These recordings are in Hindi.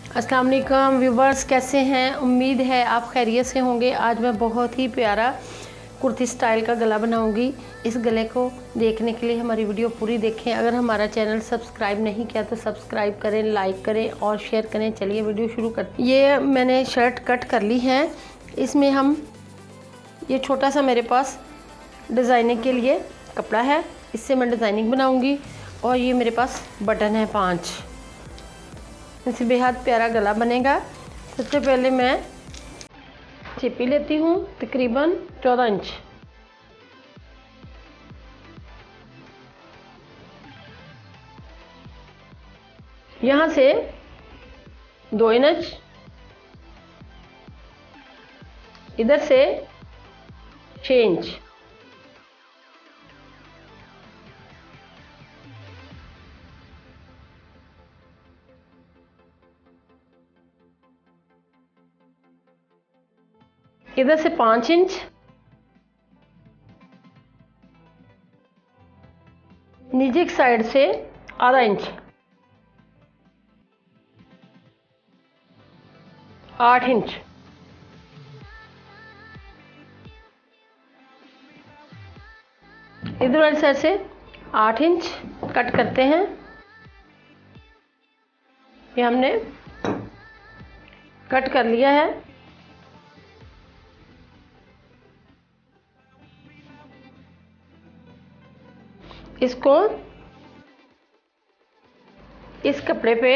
अस्सलाम वालेकुम व्यूवर्स, कैसे हैं? उम्मीद है आप खैरियत से होंगे। आज मैं बहुत ही प्यारा कुर्ती स्टाइल का गला बनाऊंगी। इस गले को देखने के लिए हमारी वीडियो पूरी देखें। अगर हमारा चैनल सब्सक्राइब नहीं किया तो सब्सक्राइब करें, लाइक करें और शेयर करें। चलिए वीडियो शुरू करते हैं। ये मैंने शर्ट कट कर ली है। इसमें हम ये छोटा सा मेरे पास डिज़ाइनिंग के लिए कपड़ा है, इससे मैं डिज़ाइनिंग बनाऊँगी। और ये मेरे पास बटन है 5, इससे बेहद प्यारा गला बनेगा। सबसे पहले मैं चिपी लेती हूँ तकरीबन 14 इंच। यहाँ से 2 इंच, इधर से 6 इंच। इधर से 5 इंच, नीचे की साइड से आधा इंच, 8 इंच। इधर वाली साइड से 8 इंच कट करते हैं। ये हमने कट कर लिया है। इसको इस कपड़े पे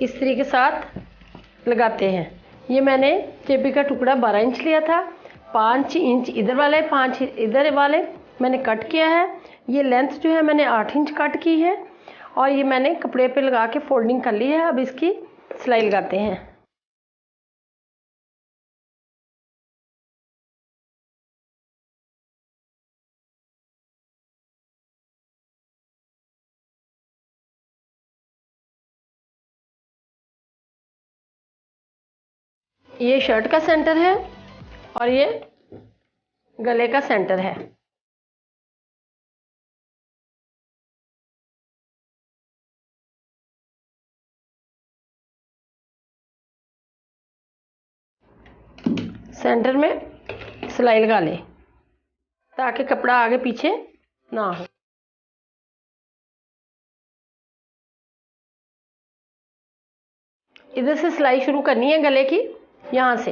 इस्त्री के साथ लगाते हैं। ये मैंने चेपी का टुकड़ा 12 इंच लिया था। 5 इंच इधर वाले, 5 इधर वाले मैंने कट किया है। ये लेंथ जो है मैंने 8 इंच कट की है और ये मैंने कपड़े पे लगा के फोल्डिंग कर ली है। अब इसकी सिलाई लगाते हैं। ये शर्ट का सेंटर है और ये गले का सेंटर है। सेंटर में सिलाई लगा ले ताकि कपड़ा आगे पीछे ना हो। इधर से सिलाई शुरू करनी है गले की, यहाँ से।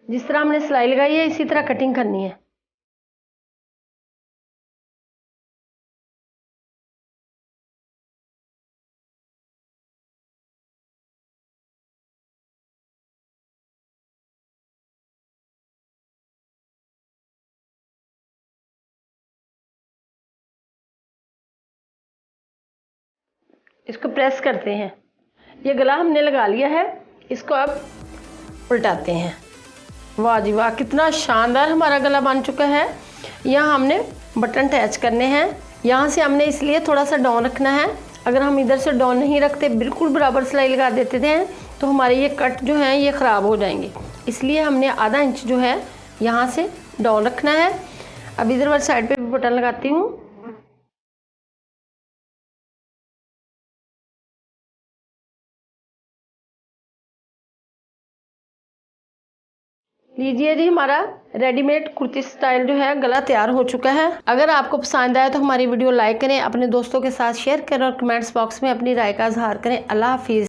जिस तरह हमने सिलाई लगाई है इसी तरह कटिंग करनी है। इसको प्रेस करते हैं। ये गला हमने लगा लिया है, इसको अब उल्टाते हैं। वाह जी वाह, कितना शानदार हमारा गला बन चुका है। यहाँ हमने बटन अटैच करने हैं। यहाँ से हमने इसलिए थोड़ा सा डाउन रखना है। अगर हम इधर से डाउन नहीं रखते, बिल्कुल बराबर सिलाई लगा देते थे तो हमारे ये कट जो हैं ये ख़राब हो जाएंगे। इसलिए हमने आधा इंच जो है यहाँ से डाउन रखना है। अब इधर वाली साइड पे भी बटन लगाती हूँ। लीजिए जी, हमारा रेडीमेड कुर्ती स्टाइल जो है गला तैयार हो चुका है। अगर आपको पसंद आए तो हमारी वीडियो लाइक करें, अपने दोस्तों के साथ शेयर करें और कमेंट्स बॉक्स में अपनी राय का इजहार करें। अल्लाह हाफिज़।